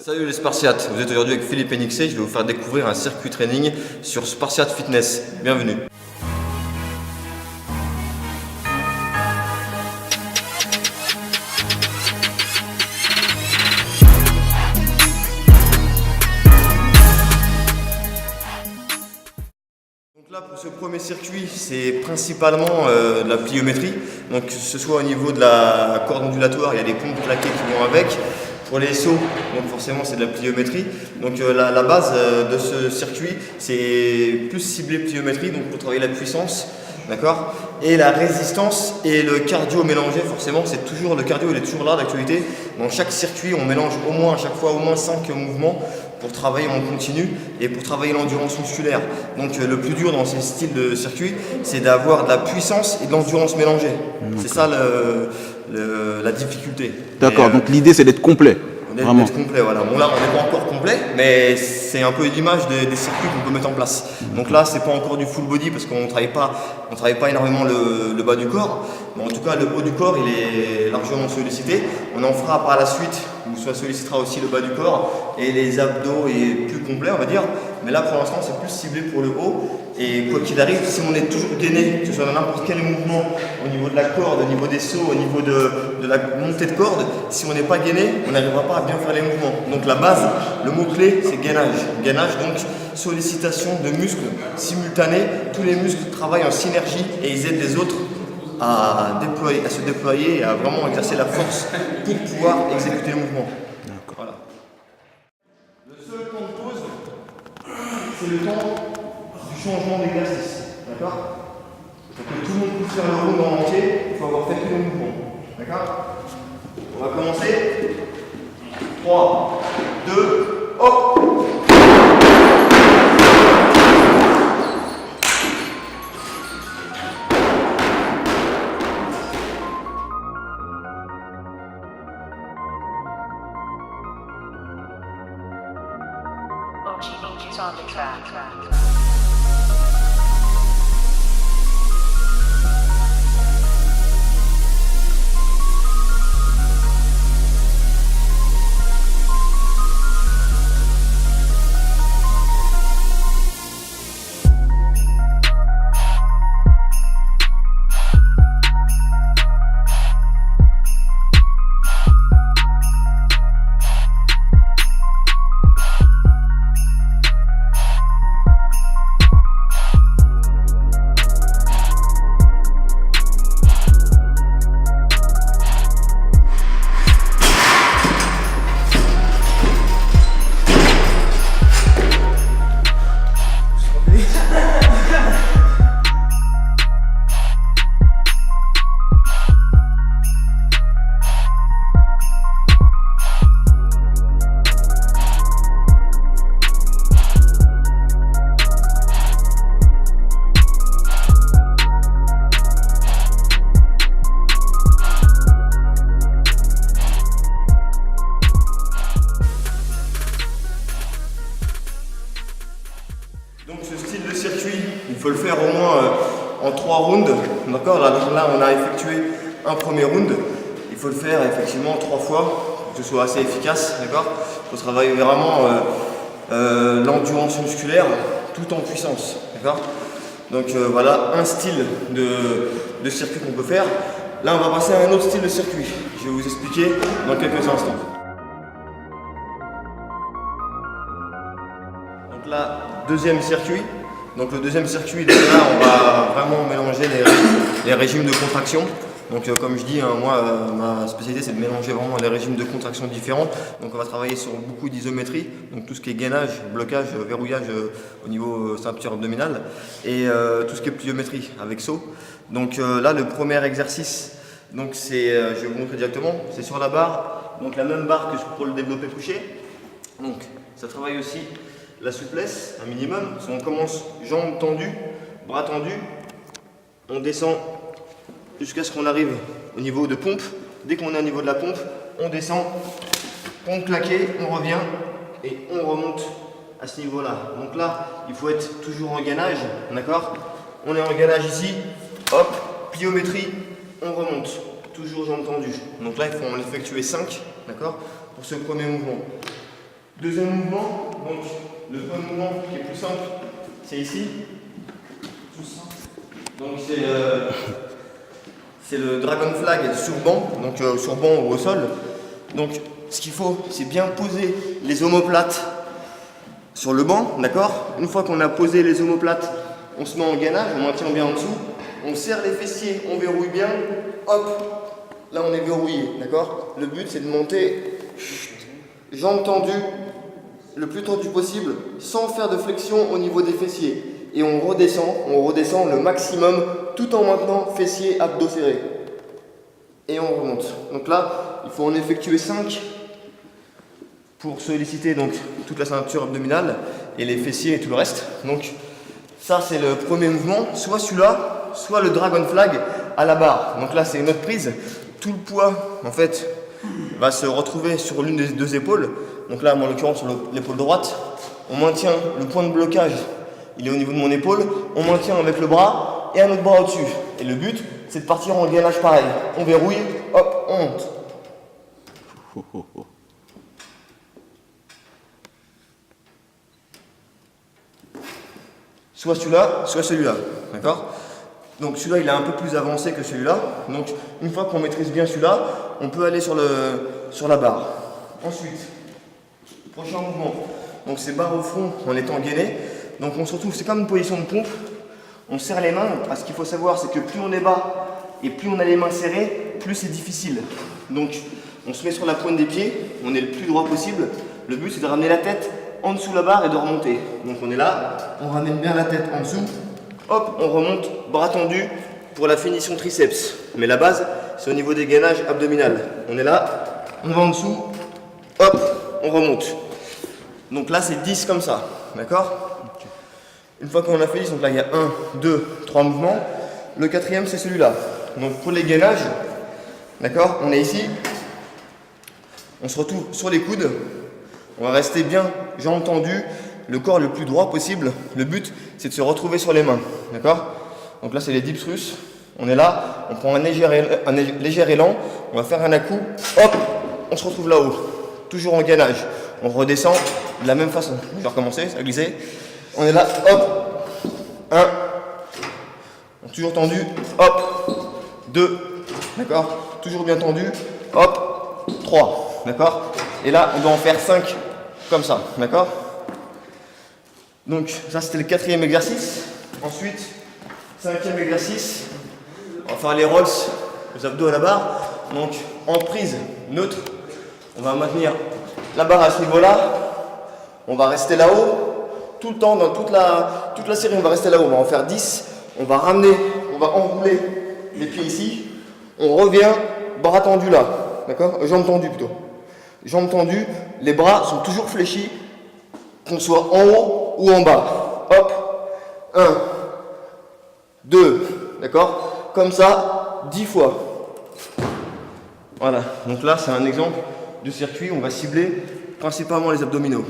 Salut les Spartiates, vous êtes aujourd'hui avec Philippe Enixé, je vais vous faire découvrir un circuit training sur Spartiate Fitness. Bienvenue. Donc là pour ce premier circuit, c'est principalement de la pliométrie. Donc que ce soit au niveau de la corde ondulatoire, il y a des pompes claquées qui vont avec. Pour les sauts, donc forcément c'est de la pliométrie. Donc la base de ce circuit, c'est plus ciblé pliométrie, donc pour travailler la puissance, d'accord, et la résistance et le cardio mélangé. Forcément, c'est toujours le cardio, il est toujours là d'actualité. Dans chaque circuit, on mélange au moins à chaque fois au moins 5 mouvements pour travailler en continu et pour travailler l'endurance musculaire. Donc le plus dur dans ces styles de circuit, c'est d'avoir de la puissance et de l'endurance mélangée. C'est ça la difficulté. D'accord, donc l'idée c'est d'être complet. D'être complet, voilà. Bon là on n'est pas encore complet, mais c'est un peu l'image des circuits qu'on peut mettre en place. Donc là c'est pas encore du full body parce qu'on travaille pas énormément le bas du corps. Mais en tout cas le haut du corps il est largement sollicité. On en fera par la suite, où ça sollicitera aussi le bas du corps et les abdos est plus complet on va dire. Mais là pour l'instant c'est plus ciblé pour le haut. Et quoi qu'il arrive, si on est toujours gainé, que ce soit dans n'importe quel mouvement, au niveau de la corde, au niveau des sauts, au niveau de la montée de corde, si on n'est pas gainé, on n'arrivera pas à bien faire les mouvements. Donc la base, le mot-clé, c'est gainage. Gainage, donc sollicitation de muscles simultanés. Tous les muscles travaillent en synergie et ils aident les autres à se déployer et à vraiment exercer la force pour pouvoir exécuter le mouvement. Voilà. Le seul temps de pause, c'est le temps changement d'exercice, d'accord? Pour que tout le monde puisse faire le round en entier, il faut avoir fait tous les mouvements, d'accord? On va commencer. 3, 2, hop! OG on the track. Donc ce style de circuit, il faut le faire au moins en 3 rounds. D'accord, là on a effectué un premier round. Il faut le faire effectivement 3 fois pour que ce soit assez efficace. D'accord, il faut travailler vraiment l'endurance musculaire tout en puissance. D'accord, donc voilà un style de circuit qu'on peut faire. Là on va passer à un autre style de circuit. Je vais vous expliquer dans quelques instants. Donc là, deuxième circuit. Donc le deuxième circuit, déjà, on va vraiment mélanger les régimes de contraction. Donc comme je dis, hein, moi, ma spécialité, c'est de mélanger vraiment les régimes de contraction différents. Donc on va travailler sur beaucoup d'isométrie, donc tout ce qui est gainage, blocage, verrouillage au niveau ceinture abdominale, et tout ce qui est pliométrie avec saut. Donc là, le premier exercice, donc c'est, je vais vous montrer directement, c'est sur la barre, donc la même barre que pour le développé couché. Donc ça travaille aussi la souplesse, un minimum. On commence jambes tendues, bras tendus, on descend jusqu'à ce qu'on arrive au niveau de pompe. Dès qu'on est au niveau de la pompe, on descend, pompe claquée, on revient et on remonte à ce niveau-là. Donc là, il faut être toujours en gainage, d'accord? On est en gainage ici, hop, pliométrie, on remonte, toujours jambes tendues. Donc là, il faut en effectuer 5, d'accord? Pour ce premier mouvement. Deuxième mouvement, donc le premier mouvement qui est plus simple, c'est ici. Donc c'est le dragon flag sur banc, donc sur banc ou au sol. Donc ce qu'il faut, c'est bien poser les omoplates sur le banc, d'accord? Une fois qu'on a posé les omoplates, on se met en gainage, on maintient bien en dessous, on serre les fessiers, on verrouille bien, hop, là on est verrouillé, d'accord? Le but c'est de monter, jambes tendues, le plus tendu possible, sans faire de flexion au niveau des fessiers. Et on redescend le maximum, tout en maintenant fessiers, abdos serrés. Et on remonte. Donc là, il faut en effectuer 5 pour solliciter donc toute la ceinture abdominale et les fessiers et tout le reste. Donc ça c'est le premier mouvement, soit celui-là, soit le dragon flag à la barre. Donc là c'est une autre prise. Tout le poids en fait va se retrouver sur l'une des deux épaules. Donc là, en l'occurrence sur l'épaule droite, on maintient le point de blocage, il est au niveau de mon épaule, on maintient avec le bras et un autre bras au-dessus. Et le but, c'est de partir en gainage pareil. On verrouille, hop, on monte. Soit celui-là, soit celui-là, d'accord? Donc celui-là, il est un peu plus avancé que celui-là. Donc une fois qu'on maîtrise bien celui-là, on peut aller sur la barre. Ensuite, prochain mouvement. Donc c'est barre au front en étant gainé. Donc on se retrouve, c'est comme une position de pompe. On serre les mains. Ce qu'il faut savoir, c'est que plus on est bas et plus on a les mains serrées, plus c'est difficile. Donc on se met sur la pointe des pieds, on est le plus droit possible. Le but c'est de ramener la tête en dessous de la barre et de remonter. Donc on est là, on ramène bien la tête en dessous. Hop, on remonte, bras tendus pour la finition triceps. Mais la base, c'est au niveau des gainages abdominales. On est là, on va en dessous, hop, on remonte. Donc là, c'est 10 comme ça, d'accord? Une fois qu'on a fait 10, donc là, il y a 1, 2, 3 mouvements. Le quatrième, c'est celui-là. Donc pour les gainages, d'accord, on est ici. On se retrouve sur les coudes. On va rester bien, jambes tendues, le corps le plus droit possible. Le but, c'est de se retrouver sur les mains, d'accord? Donc là, c'est les dips russes. On est là, on prend un léger élan, on va faire un à-coup, hop, on se retrouve là-haut. Toujours en gainage. On redescend de la même façon. Je vais recommencer, ça va glisser. On est là, hop, 1, toujours tendu, hop, 2, d'accord? Toujours bien tendu, hop, 3, d'accord? Et là, on doit en faire 5 comme ça, d'accord? Donc ça c'était le quatrième exercice. Ensuite, cinquième exercice, on va faire les rolls, les abdos à la barre. Donc en prise neutre, on va maintenir la barre à ce niveau-là. On va rester là-haut. Tout le temps, dans toute la série, on va rester là-haut. On va en faire 10. On va ramener, on va enrouler les pieds ici. On revient, bras tendus là. D'accord? Jambes tendues plutôt. Jambes tendues, les bras sont toujours fléchis, qu'on soit en haut ou en bas. Hop, 1, 2, d'accord? Comme ça, 10 fois. Voilà, donc là c'est un exemple de circuit où on va cibler principalement les abdominaux.